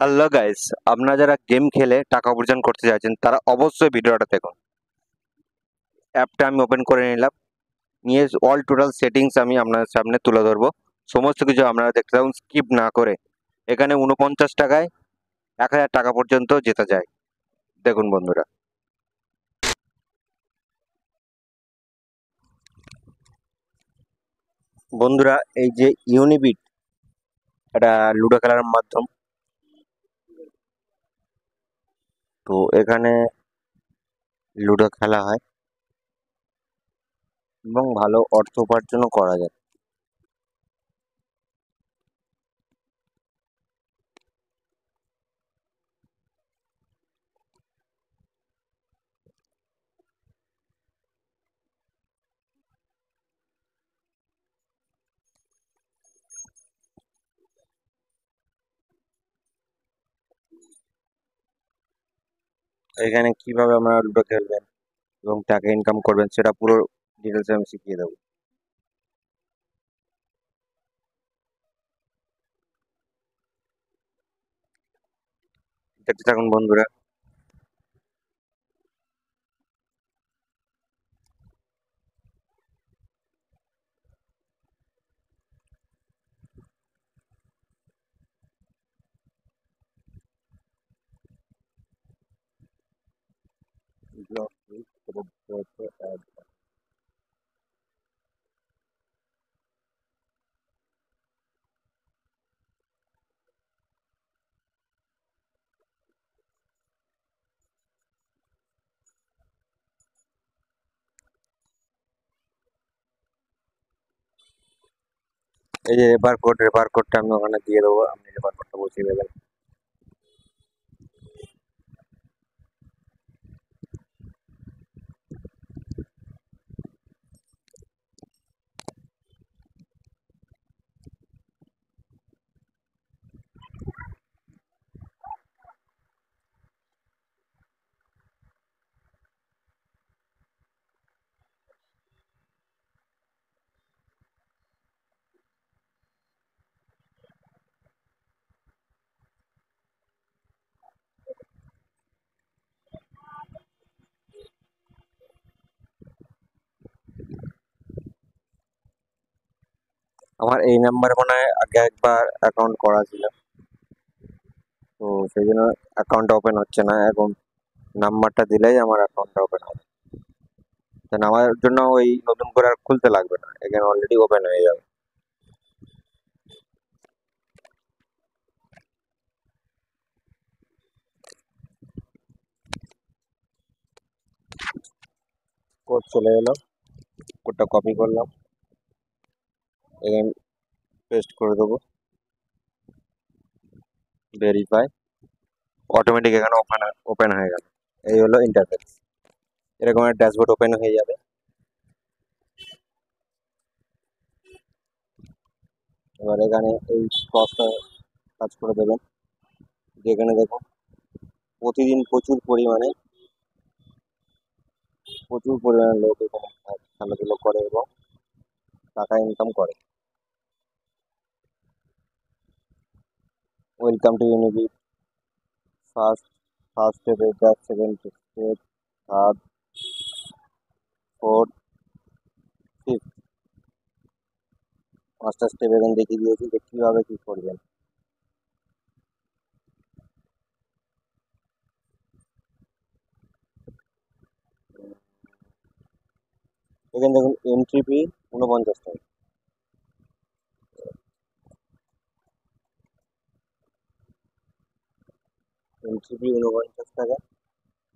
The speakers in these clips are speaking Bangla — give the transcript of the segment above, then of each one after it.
হ্যালো গাইস, আপনারা যারা গেম খেলে টাকা উপার্জন করতে চাইছেন তারা অবশ্যই ভিডিওটা দেখুন। অ্যাপটা আমি ওপেন করে নিলাম, নিয়ে অল টোটাল সেটিংস আমি আপনার সামনে তুলে ধরবো। সমস্ত কিছু আপনারা দেখতে থাকুন স্কিপ না করে। এখানে ৪৯ টাকায় ১,০০০ টাকা পর্যন্ত জেতা যায়। দেখুন বন্ধুরা। বন্ধুরা, এই যে ইউনিবিট, এটা লুডো খেলার মাধ্যম। তো এখানে লুডো খেলা হয় এবং ভালো অর্থ উপার্জনও করা যায়। এখানে কিভাবে আপনারা লুডো খেলবেন এবং টাকা ইনকাম করবেন সেটা পুরো ডিটেলস আমি শিখিয়ে দেবো। দেখতে থাকুন বন্ধুরা। ব্লক এই যে রেফার কোডটা আমি ওখানে দিয়ে দেবো, আপনি রেফার কোডটা বসিয়ে দেবেন। আমার এই নাম্বারে মনে হয় আগে একবার অ্যাকাউন্ট করা ছিল, তো সেই জন্য অ্যাকাউন্টটা ওপেন হচ্ছে না। এখন নাম্বারটা দিলেই আমার অ্যাকাউন্টটা ওপেন হবে। দেন আমার জন্য ওই নতুন করে আর খুলতে লাগবে না, এখানে অলরেডি ওপেন হয়ে যাবে। কোড চলে এলো, কোডটা কপি করলাম, এখানে পেস্ট করে দেবো, ভেরিফাই, অটোমেটিক এখানে ওপেন হয়ে গেল। এই হলো ইন্টারফেস। এরকম একটা ড্যাশবোর্ড ওপেন হয়ে যাবে। এবার এখানে এই ক্রসটা কাজ করে দেবেন, যেখানে দেখুন প্রতিদিন প্রচুর পরিমাণে লোক এখানে খেলাধুলো করে এবং টাকা ইনকাম করে। Welcome to Unibit, first first step এটা, second step, third, fourth, fifth, 5টা স্টেপ এখানে দেখিয়ে দিয়েছি যে কীভাবে কী করবেন। এখানে দেখুন এন্ট্রি ফি 49 টাকা। এন্ট্রি ফি 49 টাকা,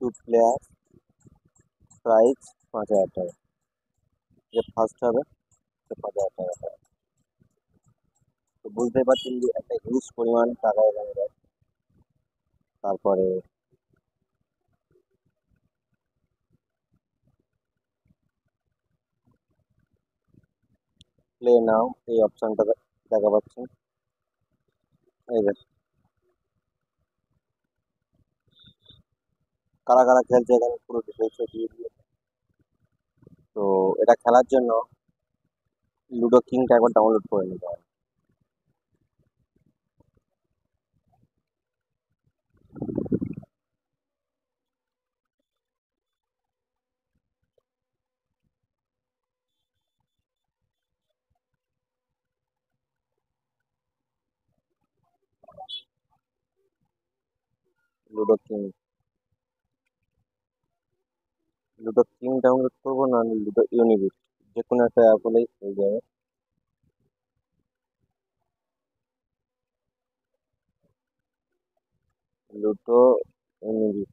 2 প্লেয়ার, প্রাইস 5,000 টাকা। যে ফার্স্ট হবে সে 5,000 টাকা পাবে। তো বুঝতেই পারছেন যে একটা হিউজ পরিমাণ টাকা এখানে দেয়। তারপরে প্লে নাও এই অপশনটা দেখা পাচ্ছেন। এই যে কারা কারা খেলছে এখানে পুরো ডিটেলস দিয়ে দিয়ে। তো এটা খেলার জন্য লুডো কিংটা একবার ডাউনলোড করে নিতে হবে। Ludo King. Ludo king download করবো না লুডো ইউনিবিট, যে কোনো একটা অ্যাপ হলেই হয়ে যাবে। Ludo Unibit,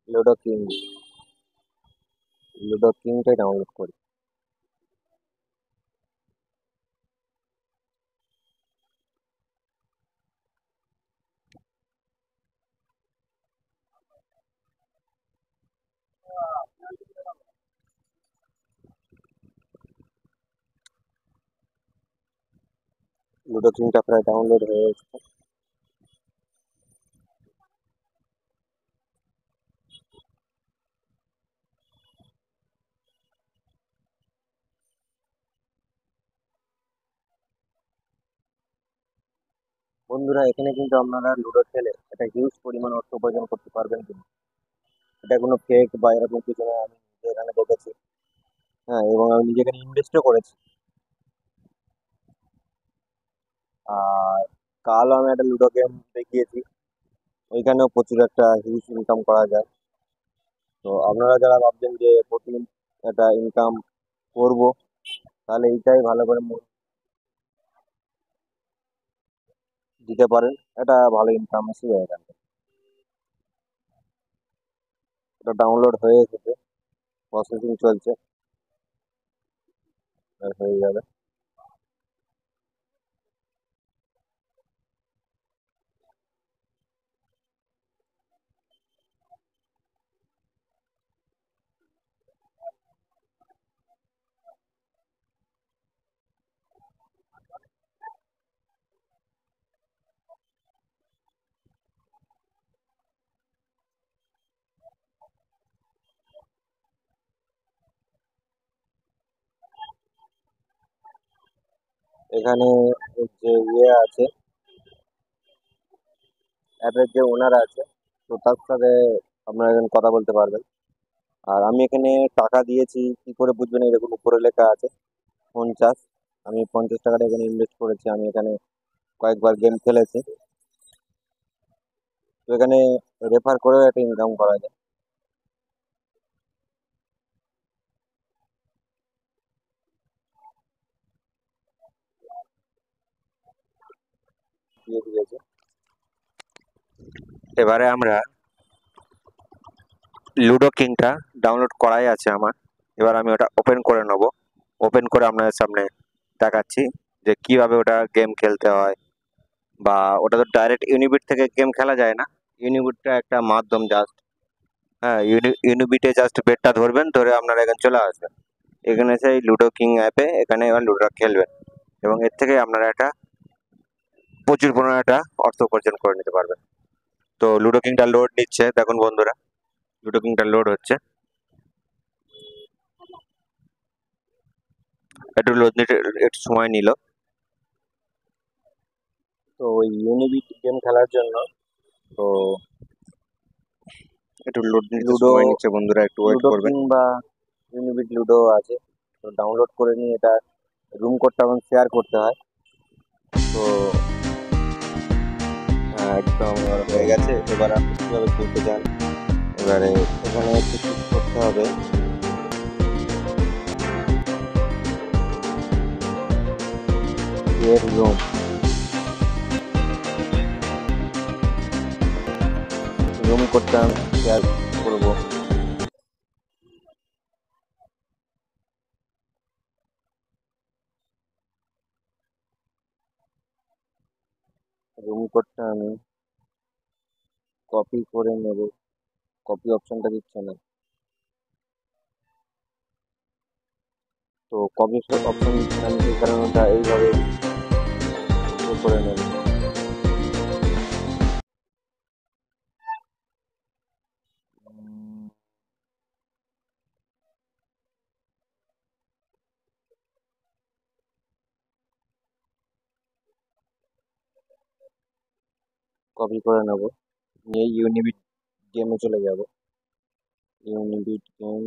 Ludo King, Ludo কিংটাই ডাউনলোড করি। লুডো কিংটা প্রায় ডাউনলোড হয়ে গেছে। বন্ধুরা, এখানে কিন্তু আপনারা লুডো খেলে একটা হিউজ পরিমাণ অর্থ উপার্জন করতে পারবেন কিন্তু, এটা কোনো ফেক বা এরকম কিছু নয়, আমি নিজে এখানে দেখেছি। হ্যাঁ, এবং আমি নিজে এখানে ইনভেস্টও করেছি। আর কাল আমি একটা লুডো গেম দেখিয়েছি, ওইখানেও প্রচুর একটা হিউজ ইনকাম করা যায়। তো আপনারা যারা ভাবছেন যে প্রতিদিন একটা ইনকাম করব, তাহলে এইটাই ভালো করে মন দিতে পারেন, এটা ভালো ইনকাম এসে যায় এখান থেকে। এটা ডাউনলোড হয়ে এসেছে, প্রসেসিং চলছে, আর হয়ে যাবে। এখানে যে আছে, অ্যাপের যে ওনার আছে, তো তার সাথে আপনারা এখানে কথা বলতে পারবেন। আর আমি এখানে টাকা দিয়েছি, কি করে বুঝবেন, এই দেখুন উপরে লেখা আছে 50। আমি 50 টাকাটা এখানে ইনভেস্ট করেছি, আমি এখানে কয়েকবার গেম খেলেছি। তো এখানে রেফার করেও একটা ইনকাম করা যায়। দিয়ে দিয়েছে। এবারে আমরা লুডো কিংটা ডাউনলোড করাই আছে আমার, এবার আমি ওটা ওপেন করে নেব। ওপেন করে আপনাদের সামনে দেখাচ্ছি যে কিভাবে ওটা গেম খেলতে হয়। বা ওটা তো ডাইরেক্ট ইউনিবিট থেকে গেম খেলা যায় না, ইউনিবিটটা একটা মাধ্যম জাস্ট। হ্যাঁ, ইউনিবিটে জাস্ট বেটটা ধরবেন, ধরে আপনারা এখানে চলে আসবেন। এখানে সেই লুডো কিং অ্যাপে এখানে এবার লুডোটা খেলবেন, এবং এর থেকে আপনারা একটা প্রচুর পরিমাণে একটা অর্থ উপার্জন করে নিতে পারবেন। তো লুডো কিংটা লোড নিচ্ছে, দেখুন বন্ধুরা, লুডো কিংটা লোড হচ্ছে। একটু লোড নিতে একটু সময় নিল। তো ওই ইউনিবিট গেম খেলার জন্য, তো একটু লোড নিতে লুডো সময় নিচ্ছে বন্ধুরা, একটু ওয়েট লুডো করবেন। কিং বা ইউনিবিট লুডো আছে, তো ডাউনলোড করে নিয়ে এটা রুম কোডটা এবং শেয়ার করতে হয়। তো একদম এবার হয়ে গেছে। এবার আপনি কিভাবে খেলতে চান, এবারে এখানে একটু ক্লিক করতে হবে। এর রুম, রুম কোডটা আমি শেয়ার করবো। রুম কোডটা আমি কপি করে নেব, কপি অপশনটা দিচ্ছে না, তো কপি অপশন দিচ্ছে না, আমি সেই কারণে ওটা এইভাবে করে নেব। কপি করে নেব, নিয়ে ইউনিবিট গেমে চলে যাব। ইউনিবিট গেম,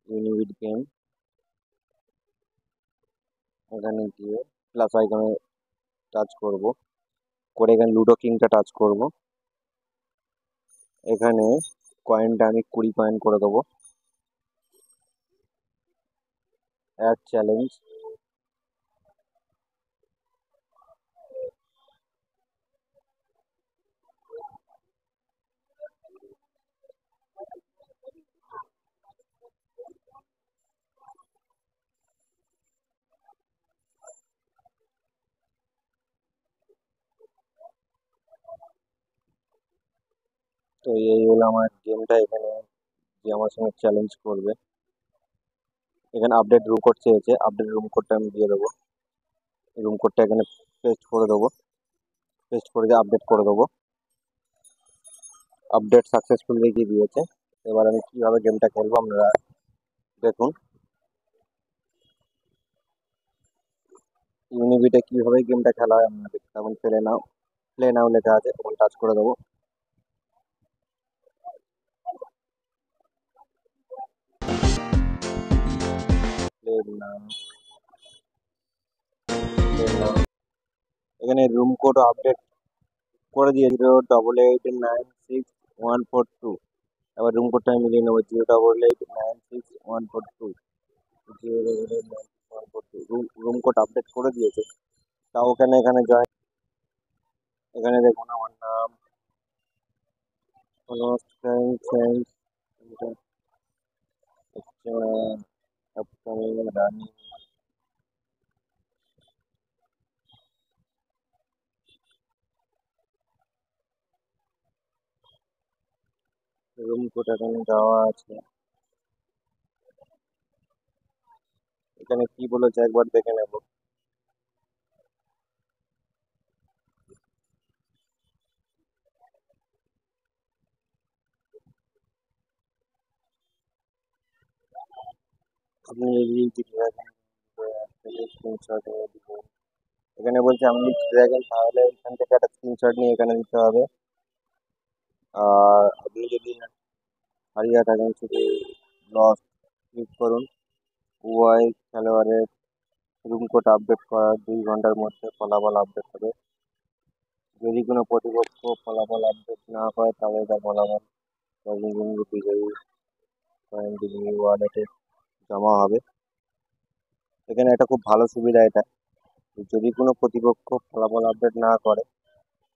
ইউনিবিট গেম, এখানে গিয়ে প্লাস আইকনে টাচ করব, করে এখানে লুডো কিংটা টাচ করব। এখানে কয়েনটা আমি 20 কয়েন করে দেবো। অ্যাড চ্যালেঞ্জ, তো এই হলো আমার গেমটা। এখানে যে আমার সঙ্গে চ্যালেঞ্জ করবে, এখানে আপডেট রুম কোড চেয়েছে, আপডেট রুম কোডটা আমি দিয়ে দেবো। রুম কোডটা এখানে পেস্ট করে দেবো, পেস্ট করে দিয়ে আপডেট করে দেবো। আপডেট সাকসেসফুল দেখিয়ে দিয়েছে। এবার আমি কিভাবে গেমটা খেলবো আপনারা দেখুন। ইউনিবিটে কিভাবে গেমটা খেলা হয় আপনারা দেখতে পাবেন। প্লে নাও লেখা আছে, তখন টাচ করে দেবো। প্লে নাও, প্লে নাও। এখানে রুম কোড আপডেট করে দিয়ে 08896 142। এবার রুম কোডটা আমি মিলিয়ে নেবো, 08896 142। 08896 142 রুম কোড আপডেট করে দিয়েছে। তাও এখানে জয়েন, এখানে দেখুন আমার নাম কোনো change, upcoming running. Room code এখানে দেওয়া আছে। এখানে কি বলেছে একবার দেখে নেব। আপনি যদি স্ক্রিনশট নিয়ে দিবেন। এখানে বলছে আপনি দেখেন, তাহলে এখান থেকে একটা স্ক্রিনশট নিয়ে এখানে দিতে হবে। আর আপনি যদি হারিয়ে থাকেন শুধু লস ক্লিক করুন। ওয়াই খেলোয়াড়ের রুম কোড আপডেট করার 2 ঘন্টার মধ্যে ফলাফল আপডেট হবে। যদি কোনো প্রতিপক্ষ ফলাফল আপডেট না করে তাহলে তার ফলাফল বিজয়ী ওয়ালেটে জমা হবে। এখানে একটা খুব ভালো সুবিধা এটা, যদি কোনো প্রতিপক্ষ ফলাফল আপডেট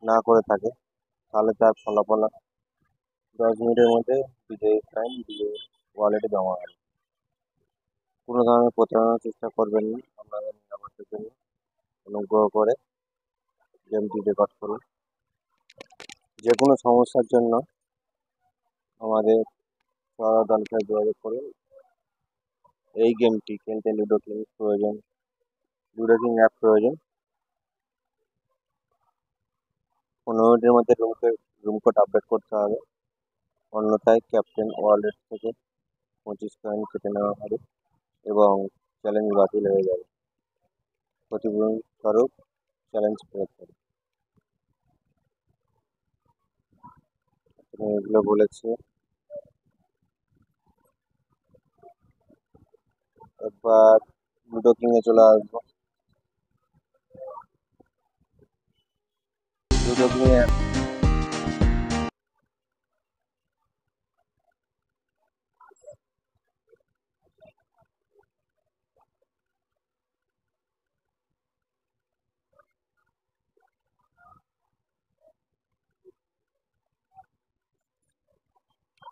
না করে থাকে, তাহলে তার ফলাফল 10 মিনিটের মধ্যে বিজয়ী ওয়ালেটে জমা হবে। কোনো ধরনের প্রতারণার চেষ্টা করবেন না। আপনাদের নিরাপত্তার জন্য অনুগ্রহ করে গেমটি রেকর্ড করুন। যে কোনো সমস্যার জন্য আমাদের সহায়তার যোগাযোগ করুন। এই গেমটি খেলতে লুডো কিং প্রয়োজন, লুডো কিং অ্যাপ প্রয়োজন। 15 মিনিটের মধ্যে রুম কোড আপডেট করতে হবে, অন্যথায় ক্যাপ্টেন ওয়ালেট থেকে 25 কয়েন কেটে নেওয়া হবে এবং চ্যালেঞ্জ বাতিল হয়ে যাবে। প্রতিপূরণ স্বরূপ চ্যালেঞ্জ প্রয়োগ করে এগুলো বলেছে। একবার লুডো কিংয়ে চলে আসবো। লুডো কিংয়ে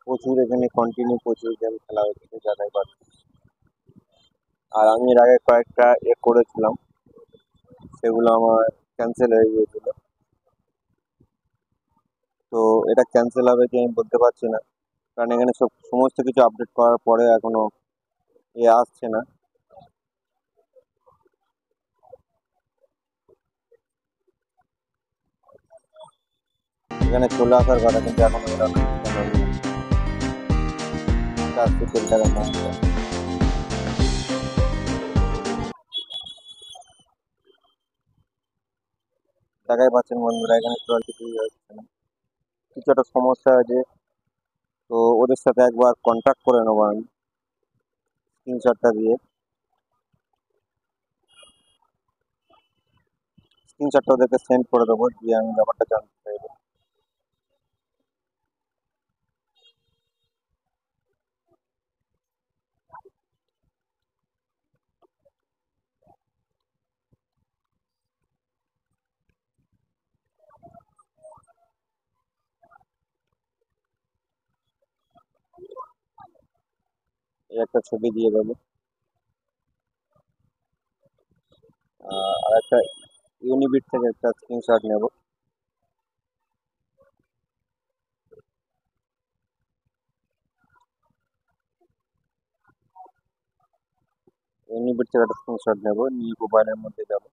প্রচুর, এখানে কন্টিনিউ প্রচুর গেম খেলা হচ্ছে যাতাই পারছি। আর আমি এর আগে কয়েকটা করেছিলাম, সেগুলো আমার ক্যান্সেল হয়ে গিয়েছিল। তো এটা ক্যান্সেল হবে কি আমি বলতে পারছি না, কারণ এখানে সমস্ত কিছু আপডেট করার পরে এখনো আসছে না। এখানে চলে আসার কথা, কিন্তু এখনো এরা না। কেন আজকে তেলটা কেন দেখাই পাচ্ছেন বন্ধুরা, এখানে তো আর কিছুই হচ্ছে না। কিছু একটা সমস্যা আছে, তো ওদের সাথে একবার কন্ট্যাক্ট করে নেবো আমি স্ক্রিনশটটা দিয়ে। স্ক্রিনশটটা ওদেরকে সেন্ড করে দেবো, দিয়ে আমি ব্যাপারটা জানতে চাইবো। এই একটা ছবি দিয়ে দেবো, আর একটা ইউনিবিট থেকে একটা স্ক্রিনশট নেব। ইউনিবিট থেকে একটা স্ক্রিনশট নেব, নিয়ে মোবাইলের মধ্যে যাবো,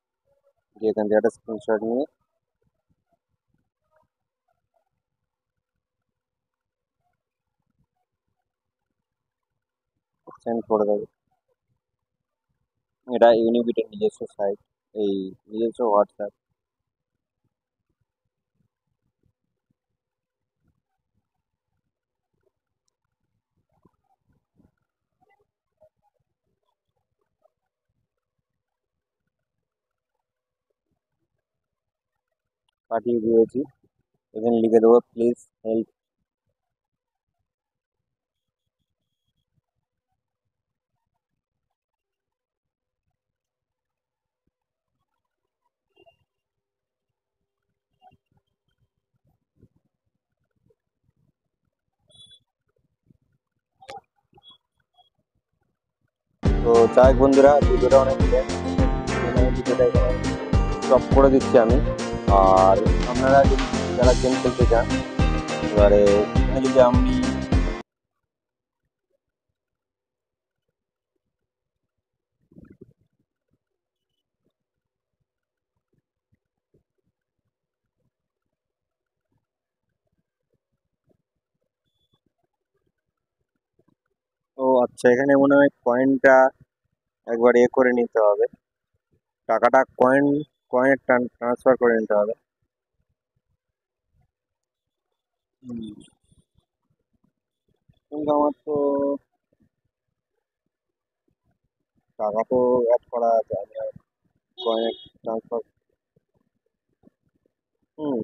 দিয়ে এখান থেকে একটা স্ক্রিনশট নিয়ে সেন্ড করে দেবো। এটা ইউনিবিটের নিজস্ব সাইট, এই নিজস্ব হোয়াটসঅ্যাপ। পাঠিয়ে দিয়েছি, এখানে লিখে দেবো প্লিজ হেল্প। তো যাই বন্ধুরা, ভিডিওটা অনেক ভিডিওটা এখানে স্টপ করে দিচ্ছি আমি। আর আপনারা যদি যারা গেম খেলতে চান, এবারে এখানে যদি আমি ও আচ্ছা, এখানে মনে হয় কয়েনটা একবার করে নিতে হবে, টাকাটা কয়েনের ট্রান্সফার করে নিতে হবে। কিন্তু আমার তো টাকা তো অ্যাড করা আছে, আমি আর কয়েনের ট্রান্সফার,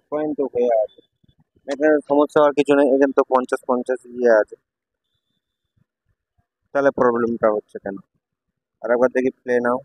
কয়েন তো হয়ে আছে। এখানে সমস্যা হওয়ার কিছু নেই, এখানে তো 50-50 আছে, তাহলে প্রবলেমটা হচ্ছে কেন? আর একবার দেখি প্লে নাও।